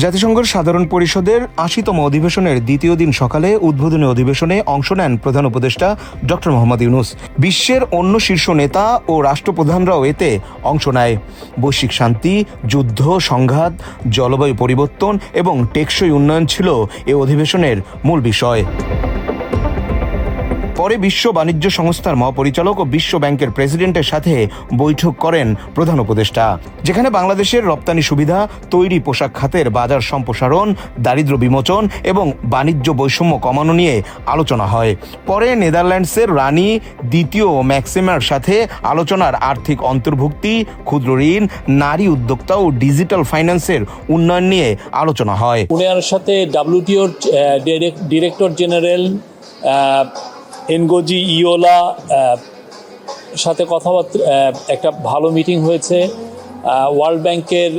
জাতিসংঘের সাধারণ পরিষদের ৮০তম অধিবেশনের দ্বিতীয় দিন সকালে উদ্বোধনী অধিবেশনে অংশ নেন প্রধান উপদেষ্টা ডক্টর মোহাম্মদ ইউনূস। বিশ্বের অন্য শীর্ষ নেতা ও রাষ্ট্রপ্রধানরাও এতে অংশ নেয়। বৈশ্বিক শান্তি, যুদ্ধ, সংঘাত, জলবায়ু পরিবর্তন এবং টেকসই উন্নয়ন ছিল এ অধিবেশনের মূল বিষয়। পরে বিশ্ব বাণিজ্য সংস্থার মহাপরিচালক ও বিশ্ব ব্যাংকের প্রেসিডেন্টের সাথে বৈঠক করেন প্রধান উপদেষ্টা, যেখানে বাংলাদেশের রপ্তানি সুবিধা, তৈরি পোশাক খাতের বাজার সম্প্রসারণ, দারিদ্র্য বিমোচন এবং বাণিজ্য বৈষম্য কমানো নিয়ে আলোচনা হয়। পরে নেদারল্যান্ডসের রানী দ্বিতীয় ম্যাক্সিমার সাথে আলোচনার আর্থিক অন্তর্ভুক্তি, ক্ষুদ্র ঋণ, নারী উদ্যোক্তা ও ডিজিটাল ফাইন্যান্সের উন্নয়ন নিয়ে আলোচনা হয়। ওনার সাথে WTOর ডিরেক্টর জেনারেল এনগোজি ইওলা সাথে কথাবার্তা, একটা ভালো মিটিং হয়েছে। ওয়ার্ল্ড ব্যাংকের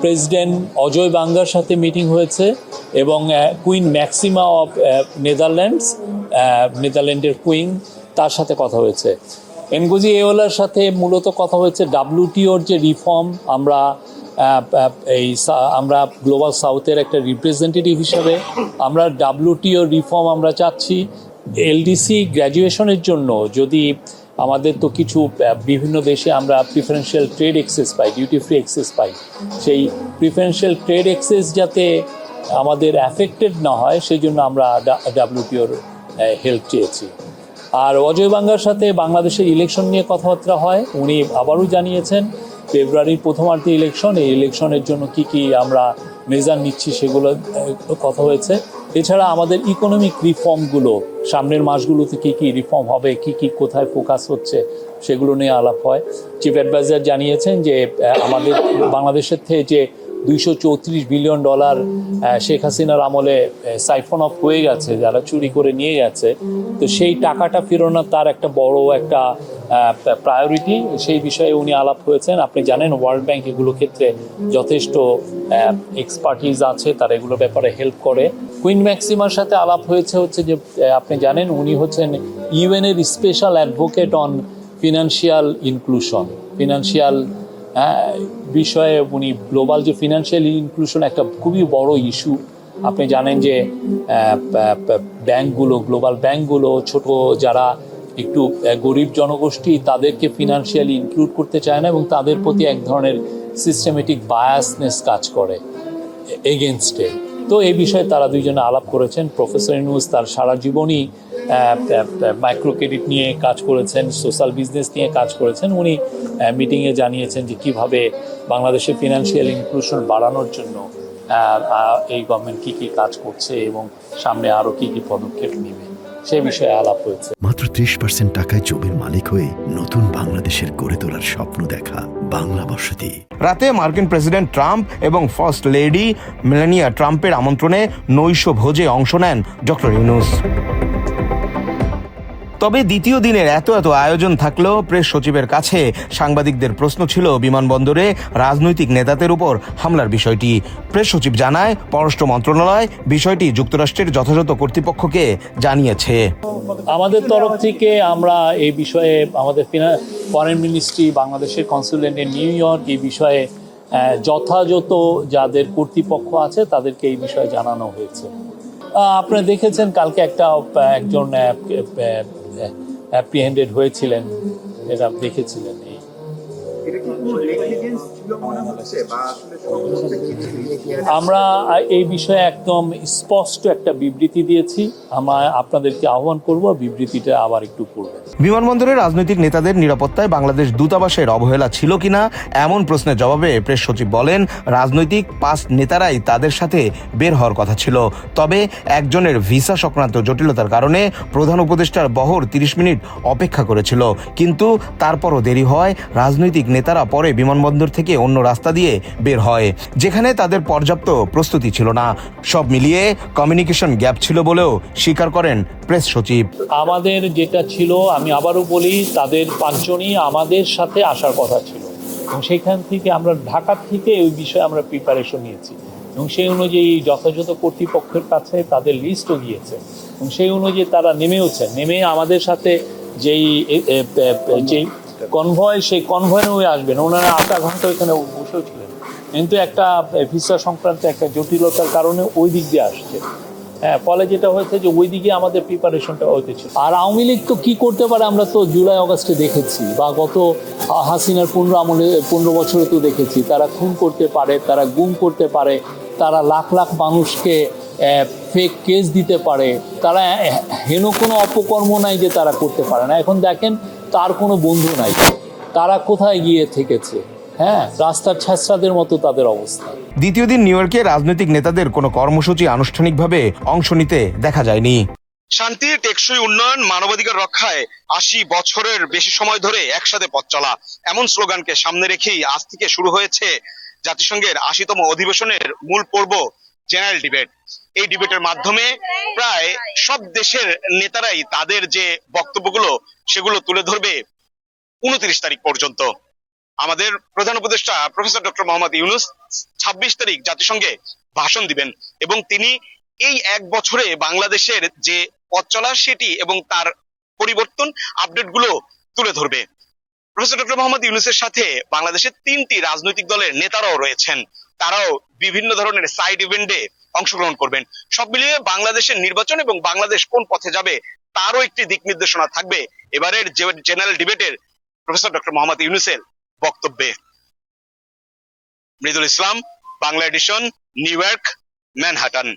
প্রেসিডেন্ট অজয় বাঙ্গার সাথে মিটিং হয়েছে এবং কুইন ম্যাক্সিমা অফ নেদারল্যান্ডের কুইন, তার সাথে কথা হয়েছে। এনগোজি ইওলার সাথে মূলত কথা হয়েছে WTOর যে রিফর্ম, আমরা গ্লোবাল সাউথের একটা রিপ্রেজেন্টেটিভ হিসাবে আমরা WTO রিফর্ম আমরা চাচ্ছি। LDC গ্র্যাজুয়েশনের জন্য যদি আমাদের তো কিছু বিভিন্ন দেশে আমরা প্রিফারেন্সিয়াল ট্রেড অ্যাক্সেস পাই, ডিউটি ফ্রি অ্যাক্সেস পাই, সেই প্রিফারেন্সিয়াল ট্রেড অ্যাক্সেস যাতে আমাদের অ্যাফেক্টেড না হয় সেই জন্য আমরা WTOর হেল্প চেয়েছি। আর অজয় বাঙ্গার সাথে বাংলাদেশের ইলেকশন নিয়ে কথাবার্তা হয়। উনি আবারও জানিয়েছেন ফেব্রুয়ারির প্রথমার্ধে ইলেকশন, এই ইলেকশনের জন্য কি আমরা মেজার নিচ্ছি সেগুলো কথা হয়েছে। এছাড়া আমাদের ইকোনমিক রিফর্মগুলো, সামনের মাসগুলোতে কি রিফর্ম হবে, কি কোথায় ফোকাস হচ্ছে সেগুলো নিয়ে আলাপ হয়। চিফ অ্যাডভাইজার জানিয়েছেন যে আমাদের বাংলাদেশের থেকে যে $234 বিলিয়ন শেখ হাসিনার আমলে সাইফন অফ হয়ে গেছে, যারা চুরি করে নিয়ে গেছে, তো সেই টাকাটা ফেরানো তার একটা বড় একটা প্রায়োরিটি। সেই বিষয়ে উনি আলাপ হয়েছেন। আপনি জানেন ওয়ার্ল্ড ব্যাংক এগুলো ক্ষেত্রে যথেষ্ট এক্সপার্টিজ আছে, তারা এগুলো ব্যাপারে হেল্প করে। কুইন ম্যাক্সিমার সাথে আলাপ হয়েছে যে আপনি জানেন উনি হচ্ছেন UN-এর special advocate on financial inclusion, financial বিষয়ে উনি গ্লোবাল যে ফিনান্সিয়াল ইনক্লুশন একটা খুবই বড় ইস্যু। আপনি জানেন যে ব্যাংকগুলো, গ্লোবাল ব্যাংকগুলো ছোট যারা একটু গরিব জনগোষ্ঠী তাদেরকে ফিনান্সিয়ালি ইনক্লুড করতে চায় না এবং তাদের প্রতি এক ধরনের সিস্টেমেটিক বায়াসনেস কাজ করে এগেনস্টে। তো এই বিষয়ে তারা দুইজনে আলাপ করেছেন। প্রফেসর ইউনূস তার সারা জীবনই মাইক্রো ক্রেডিট নিয়ে কাজ করেছেন, সোশ্যাল বিজনেস নিয়ে কাজ করেছেন। উনি মিটিংয়ে জানিয়েছেন যে কীভাবে বাংলাদেশে ফিনান্সিয়াল ইনক্লুশন বাড়ানোর জন্য এই গভর্নমেন্ট কী কাজ করছে এবং সামনে আরও কী পদক্ষেপ নেবে সে বিষয়ে আলাপ হয়েছে। মাত্র 30% টাকায় জমির মালিক হয়ে নতুন বাংলাদেশের গড়ে তোলার স্বপ্ন দেখা বাংলা বসতি। রাতে মার্কিন প্রেসিডেন্ট ট্রাম্প এবং ফার্স্ট লেডি মেলানিয়া ট্রাম্পের আমন্ত্রণে নৈশ ভোজে অংশ নেন ডক্টর ইউনূস। তবে দ্বিতীয় দিনের এত আয়োজন থাকলেও প্রেস সচিবের কাছে সাংবাদিকদের প্রশ্ন ছিল বিমানবন্দরে রাজনৈতিক নেতাদের উপর হামলার বিষয়টি। প্রেস সচিব জানায়, পররাষ্ট্র মন্ত্রণালয় বিষয়টি যুক্তরাষ্ট্রের যথাযথ কর্তৃপক্ষকে জানিয়েছে। আমাদের তরফ থেকে আমরা এই বিষয়ে আমাদের ফরেন মিনিস্ট্রি, বাংলাদেশের কনসুলেট ইন নিউ ইয়র্ক এই বিষয়ে যথাযথ যাদের কর্তৃপক্ষ আছে তাদেরকে এই বিষয়ে জানানো হয়েছে। আপনারা দেখেছেন কালকে একজন অ্যাপ্রিহেন্ডেড হয়েছিলেন, এটা দেখেছিলেন। আমরা এই বিষয়ে একদম স্পষ্ট একটা বিবৃতি দিয়েছি। আমরা আপনাদেরকে আহ্বান করব বিবৃতিটা আবার একটু পড়বেন। বিমানবন্দরে রাজনৈতিক নেতাদের নিরাপত্তায় বাংলাদেশ দূতাবাসের অবহেলা ছিল কিনা এমন প্রশ্নের জবাবে প্রেস সচিব বলেন, রাজনৈতিক 5 নেতারাই তাদের সাথে বের হওয়ার কথা ছিল। তবে একজনের ভিসা সংক্রান্ত জটিলতার কারণে প্রধান উপদেষ্টার বহর 30 মিনিট অপেক্ষা করেছিল, কিন্তু তারপরও দেরি হয়। রাজনৈতিক নেতারা পরে বিমানবন্দর থেকে অন্য রাস্তা দিয়ে বের হয়, যেখানে তাদের পর্যাপ্ত প্রস্তুতি ছিল না। সব মিলিয়ে কমিউনিকেশন গ্যাপ ছিল বলেও স্বীকার করেন প্রেস সচিব। আমাদের যেটা ছিল, আমি আবারও বলি, তাদের 5 জনই আমাদের সাথে আসার কথা ছিল এবং সেইখান থেকে আমরা ঢাকা থেকে ওই বিষয়ে আমরা প্রিপারেশন নিয়েছি এবং সেই অনুযায়ী যথাযথ কর্তৃপক্ষের কাছে তাদের লিস্টও গিয়েছে এবং সেই অনুযায়ী তারা নেমে আমাদের সাথে যেই কনভয়, সেই কনভয়ে আসবেন। ওনারা 8 ঘন্টা ওইখানে বসেও ছিলেন কিন্তু একটা ভিসা সংক্রান্ত একটা জটিলতার কারণে ওই দিক দিয়ে আসছে। হ্যাঁ, ফলে যেটা হয়েছে যে ওই দিকে আমাদের প্রিপারেশনটা হতেছে। আর আওয়ামী লীগ তো কি করতে পারে আমরা তো জুলাই আগস্টে দেখেছি, বা গত হাসিনার 15 বছরে তো দেখেছি। তারা খুন করতে পারে, তারা গুম করতে পারে, তারা লাখ লাখ মানুষকে ফেক কেস দিতে পারে, তারা হেন কোনো অপকর্ম নাই যে তারা করতে পারে না। এখন দেখেন তার কোনো বন্ধু নাই, তারা কোথায় গিয়ে থেকেছে। হ্যাঁ, রাস্তার ছেঁচড়াদের মতো তাদের অবস্থা। দ্বিতীয় দিন নিউ ইয়র্কে রাজনৈতিক নেতাদের কোনো কর্মসূচি আনুষ্ঠানিকভাবে অংশ নিতে দেখা যায়নি। শান্তি, টেকসই উন্নয়ন, মানবাধিকার রক্ষায় 80 বছরের বেশি সময় ধরে একসাথে পথ চলা, এমন স্লোগানকে সামনে রেখেই আজ থেকে শুরু হয়েছে জাতিসংঘের 80তম অধিবেশনের মূল পর্ব জেনারেল ডিবেট। এই ডিবেটের মাধ্যমে প্রায় সব দেশের নেতারাই তাদের যে বক্তব্যগুলো সেগুলো তুলে ধরবে 29 তারিখ পর্যন্ত। আমাদের প্রধান উপদেষ্টা প্রফেসর ডক্টর মোহাম্মদ ইউনূস 26 তারিখ জাতিসংঘে ভাষণ দিবেন এবং তিনি এই এক বছরে বাংলাদেশের যে পথ চলা সেটি এবং তার পরিবর্তন আপডেট গুলো তুলে ধরবে। প্রফেসর ডক্টর মোহাম্মদ ইউনূসের সাথে বাংলাদেশের 3টি রাজনৈতিক দলের নেতারাও রয়েছেন, তারাও বিভিন্ন ধরনের সাইড ইভেন্টে অংশগ্রহণ করবেন। সব মিলিয়ে বাংলাদেশের নির্বাচন এবং বাংলাদেশ কোন পথে যাবে তারও একটি দিক নির্দেশনা থাকবে এবারের জেনারেল ডিবেটের প্রফেসর ডক্টর মোহাম্মদ ইউনূসের বক্তব্যে। Mridul Islam, Bangla edition, New York, Manhattan.